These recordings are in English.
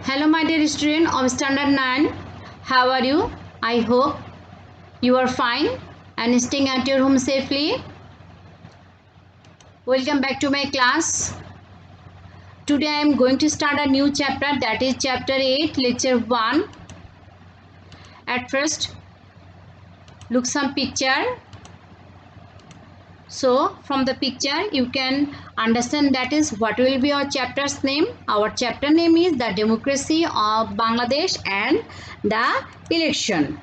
Hello my dear student of standard 9. How are you? I hope you are fine and staying at your home safely. Welcome back to my class. Today I am going to start a new chapter, that is chapter 8, lecture 1. At first look some picture. So from the picture you can understand that is what will be our chapter's name. Our chapter name is the democracy of Bangladesh and the election.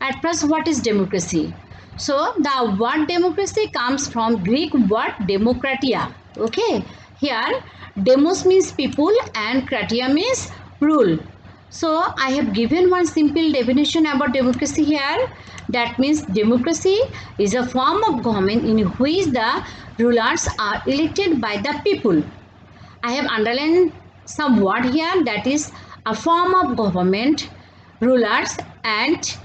At first, what is democracy? So the word democracy comes from Greek word demokratia. Okay, here demos means people and kratia means rule. So I have given one simple definition about democracy here. That means democracy is a form of government in which the rulers are elected by the people. I have underlined some word here, that is a form of government, rulers and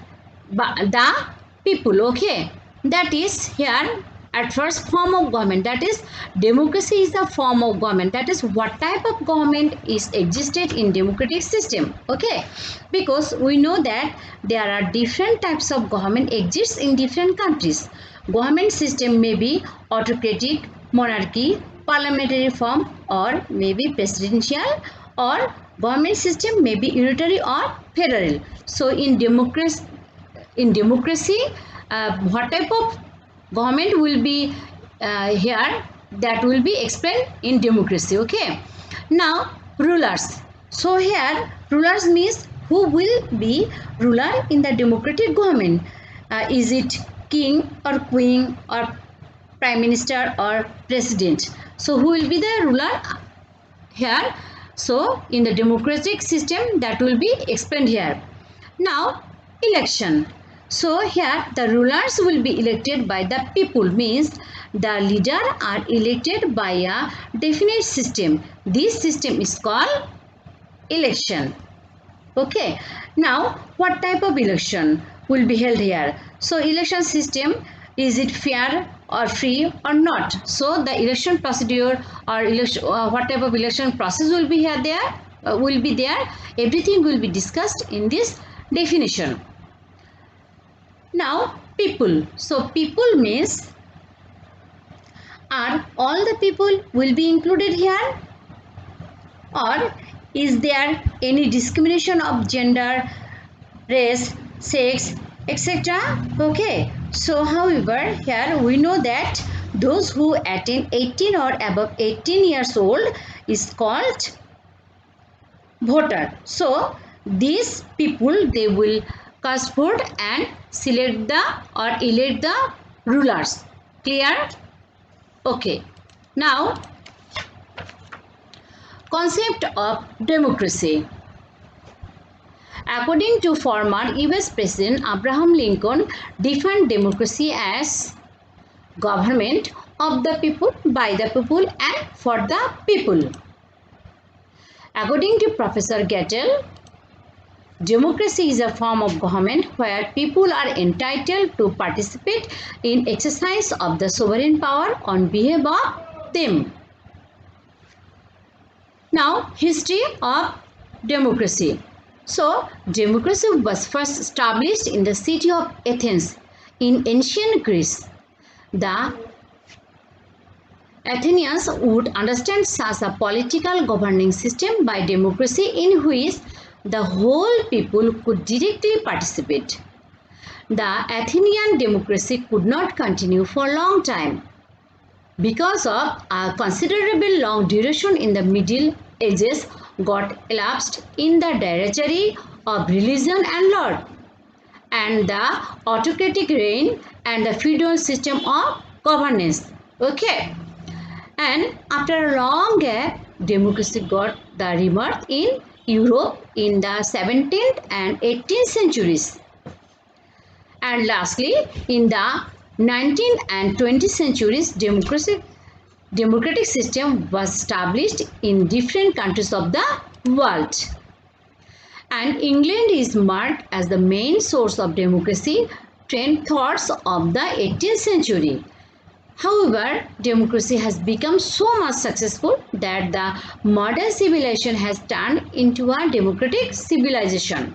the people. Okay, that is here at first form of government, that is democracy is a form of government, that is what type of government is existed in democratic system. Okay, because we know that there are different types of government exists in different countries. Government system may be autocratic, monarchy, parliamentary form, or maybe presidential, or government system may be unitary or federal. So in democracy, what type of government will be here, that will be explained in democracy. Okay, now rulers. So here rulers means who will be ruler in the democratic government. Is it king or queen or prime minister or president? So who will be the ruler here? So in the democratic system, that will be explained here. Now election. So here the rulers will be elected by the people, means the leader are elected by a definite system. This system is called election. Okay, now what type of election will be held here? So election system, is it fair or free or not? So the election procedure or election, what type of election process will be here there, will be there, everything will be discussed in this definition. Now people. So people means, are all the people will be included here, or is there any discrimination of gender, race, sex, etc.? Okay, so however here we know that those who attain 18 or above 18 years old is called voter. So these people, they will cast vote and select the or elect the rulers. Clear? Okay, now concept of democracy. According to former US President Abraham Lincoln, defined democracy as government of the people, by the people and for the people. According to Professor Gattel, democracy is a form of government where people are entitled to participate in exercise of the sovereign power on behalf of them. Now, history of democracy. So, democracy was first established in the city of Athens in ancient Greece. The Athenians would understand such a political governing system by democracy in which the whole people could directly participate. The Athenian democracy could not continue for a long time because of a considerable long duration in the Middle Ages got elapsed in the directory of religion and law, and the autocratic reign and the feudal system of governance. Okay, and after a long gap, democracy got the rebirth in Europe in the 17th and 18th centuries. And lastly, in the 19th and 20th centuries, democratic system was established in different countries of the world. And England is marked as the main source of democracy trend thoughts of the 18th century. However, democracy has become so much successful that the modern civilization has turned into a democratic civilization.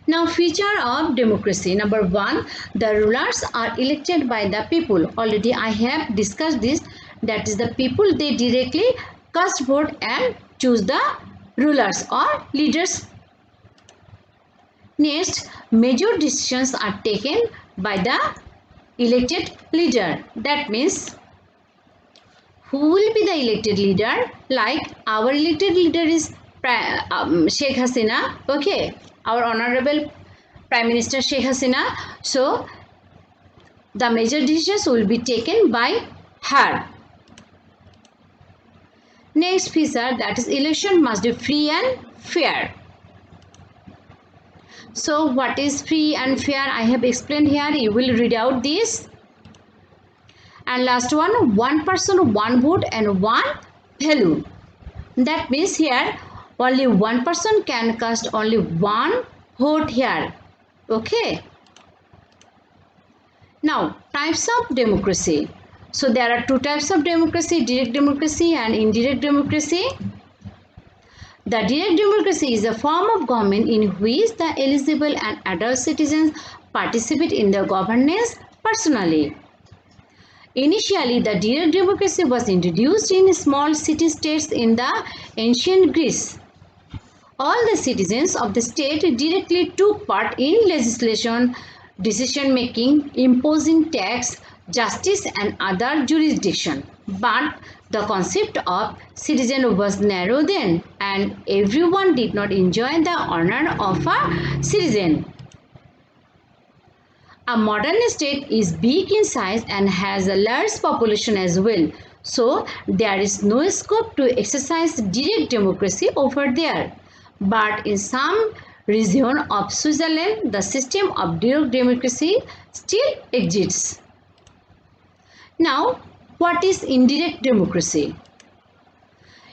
Now, feature of democracy. Number 1, the rulers are elected by the people. Already I have discussed this. That is, the people, they directly cast vote and choose the rulers or leaders. Next, major decisions are taken by the elected leader. That means, who will be the elected leader? Like our elected leader is Sheikh Hasina. Okay, our honorable Prime Minister Sheikh Hasina. So the major decisions will be taken by her. Next feature, that is, election must be free and fair. So what is free and fair? I have explained here. You will read out this. And last one person, one vote and one value. That means here only one person can cast only one vote here. Okay. Now, types of democracy. So there are two types of democracy, direct democracy and indirect democracy. The direct democracy is a form of government in which the eligible and adult citizens participate in the governance personally. Initially, the direct democracy was introduced in small city-states in the ancient Greece. All the citizens of the state directly took part in legislation, decision-making, imposing tax, justice and other jurisdiction. But the concept of citizen was narrow then, and everyone did not enjoy the honor of a citizen. A modern state is big in size and has a large population as well. So there is no scope to exercise direct democracy over there. But in some region of Switzerland, the system of direct democracy still exists. Now, what is indirect democracy?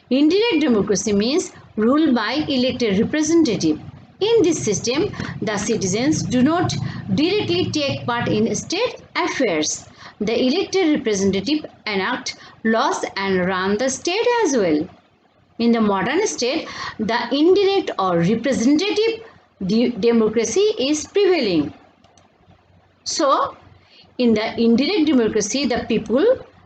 Indirect democracy means rule by elected representative. In this system, the citizens do not directly take part in state affairs. The elected representative enact laws and run the state as well. In the modern state, the indirect or representative democracy is prevailing. So, in the indirect democracy, the people,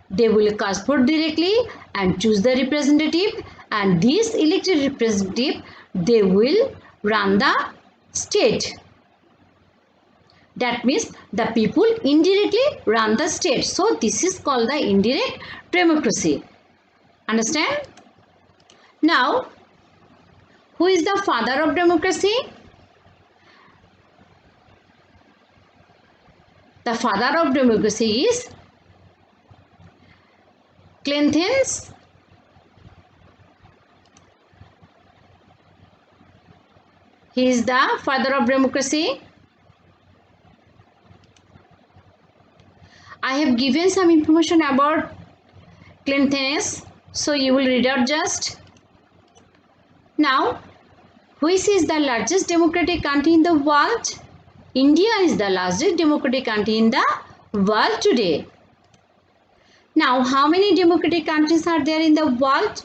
they will cast vote directly and choose the representative, and these elected representative, they will run the state. That means the people indirectly run the state. So this is called the indirect democracy. Understand? Now, who is the father of democracy? The father of democracy is Cleanthes. He is the father of democracy. I have given some information about Cleanthes, so you will read out just. Now, which is the largest democratic country in the world? India is the largest democratic country in the world today. Now, how many democratic countries are there in the world?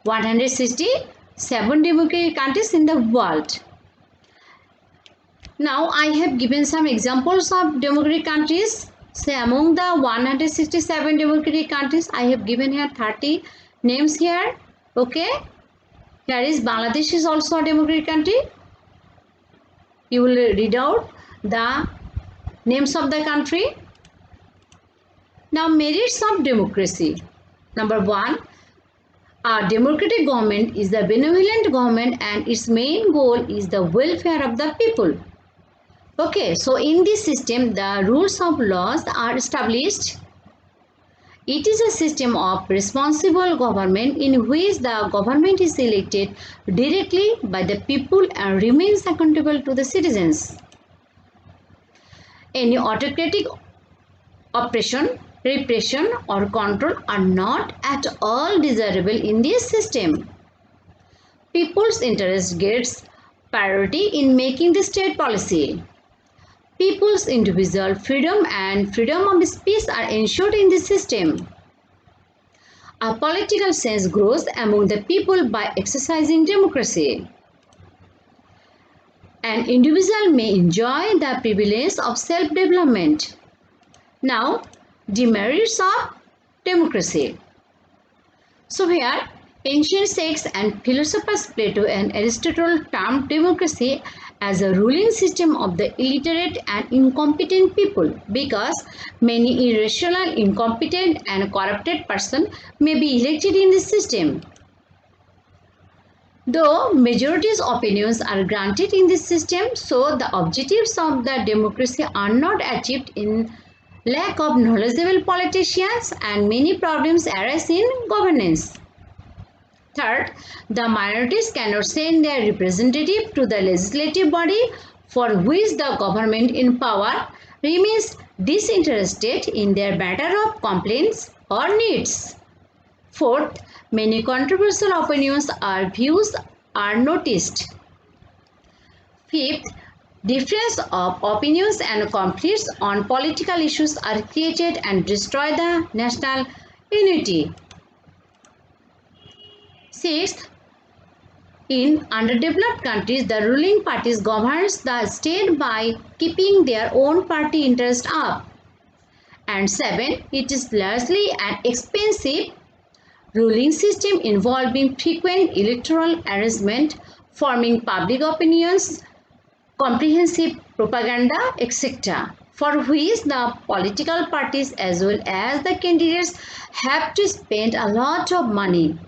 167 democratic countries in the world. Now, I have given some examples of democratic countries. Say, among the 167 democratic countries, I have given here 30 names here. Okay. Here is Bangladesh is also a democratic country. You will read out the names of the country. Now, merits of democracy. Number 1, a democratic government is the benevolent government and its main goal is the welfare of the people. Okay, so in this system, the rules of laws are established. It is a system of responsible government in which the government is elected directly by the people and remains accountable to the citizens. Any autocratic oppression, repression or control are not at all desirable in this system. People's interest gets priority in making the state policy. people's individual freedom and freedom of speech are ensured in this system. A political sense grows among the people by exercising democracy. An individual may enjoy the privilege of self-development. Now, demerits of democracy. So here, ancient sects and philosophers Plato and Aristotle termed democracy as a ruling system of the illiterate and incompetent people, because many irrational, incompetent and corrupted persons may be elected in this system. Though majority's opinions are granted in this system, so the objectives of the democracy are not achieved in lack of knowledgeable politicians, and many problems arise in governance. Third, the minorities cannot send their representative to the legislative body, for which the government in power remains disinterested in their matter of complaints or needs. Fourth, many controversial opinions or views are noticed. Fifth, difference of opinions and conflicts on political issues are created and destroy the national unity. Sixth, in underdeveloped countries, the ruling parties governs the state by keeping their own party interest up. And seven, it is largely an expensive ruling system involving frequent electoral arrangement, forming public opinions, comprehensive propaganda, etc., for which the political parties as well as the candidates have to spend a lot of money.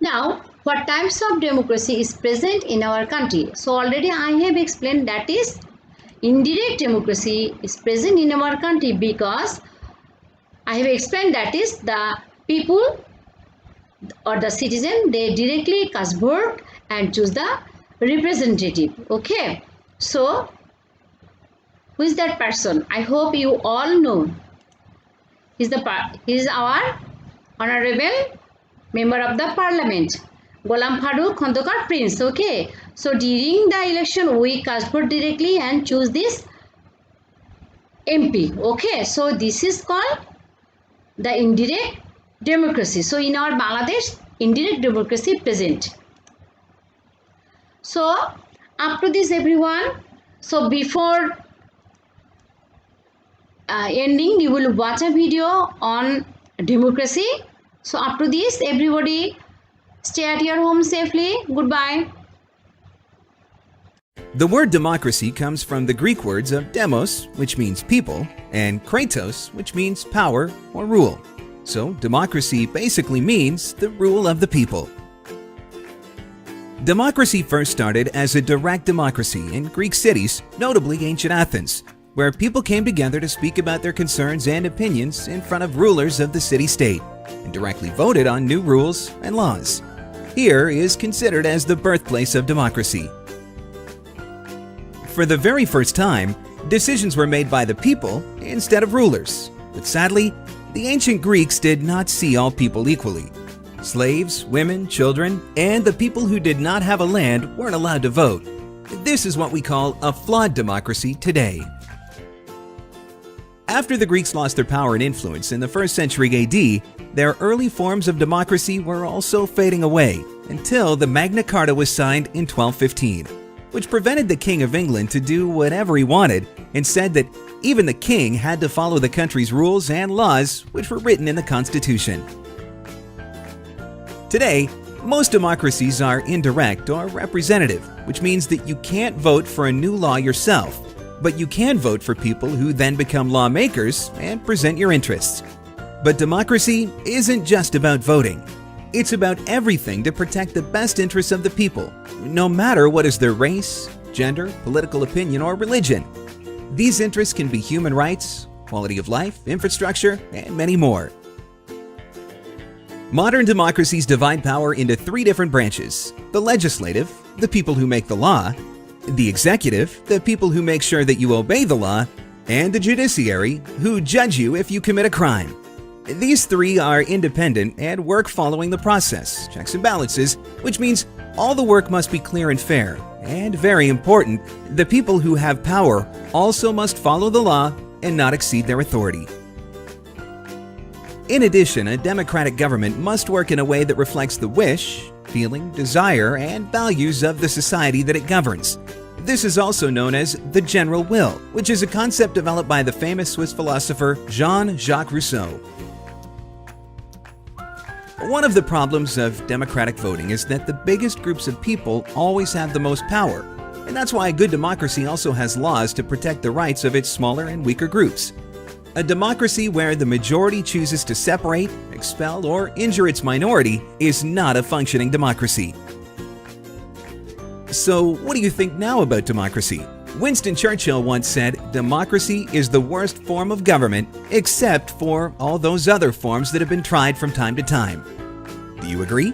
Now, what types of democracy is present in our country? So already I have explained, that is indirect democracy is present in our country, because I have explained that is the people or the citizen, they directly cast vote and choose the representative. Okay, so who is that person? I hope you all know. He is our honorable member of the parliament, Golam Farooq Khondokar Prince. Okay, so during the election we cast vote directly and choose this MP. Okay, so this is called the indirect democracy. So in our Bangladesh, indirect democracy present. So up to this everyone, so before ending you will watch a video on democracy. So up to this everybody, stay at your home safely. Goodbye. The word democracy comes from the Greek words of demos, which means people, and kratos, which means power or rule. So democracy basically means the rule of the people. Democracy first started as a direct democracy in Greek cities, notably ancient Athens, where people came together to speak about their concerns and opinions in front of rulers of the city-state, and directly voted on new rules and laws. Here is considered as the birthplace of democracy. For the very first time, decisions were made by the people instead of rulers. But sadly, the ancient Greeks did not see all people equally. Slaves, women, children, and the people who did not have a land weren't allowed to vote. This is what we call a flawed democracy today. After the Greeks lost their power and influence in the 1st century AD, their early forms of democracy were also fading away until the Magna Carta was signed in 1215, which prevented the King of England to do whatever he wanted and said that even the king had to follow the country's rules and laws which were written in the Constitution. Today, most democracies are indirect or representative, which means that you can't vote for a new law yourself, but you can vote for people who then become lawmakers and present your interests. But democracy isn't just about voting. It's about everything to protect the best interests of the people, no matter what is their race, gender, political opinion, or religion. These interests can be human rights, quality of life, infrastructure, and many more. Modern democracies divide power into 3 different branches: the legislative, the people who make the law; the executive, the people who make sure that you obey the law; and the judiciary, who judge you if you commit a crime. These 3 are independent and work following the process, checks and balances, which means All the work must be clear and fair, and very important, the people who have power also must follow the law and not exceed their authority. In addition, a democratic government must work in a way that reflects the wish, feeling, desire, and values of the society that it governs. This is also known as the general will, which is a concept developed by the famous Swiss philosopher Jean-Jacques Rousseau. One of the problems of democratic voting is that the biggest groups of people always have the most power, and that's why a good democracy also has laws to protect the rights of its smaller and weaker groups. A democracy where the majority chooses to separate, expel, or injure its minority is not a functioning democracy. So, what do you think now about democracy? Winston Churchill once said, "Democracy is the worst form of government except for all those other forms that have been tried from time to time." Do you agree?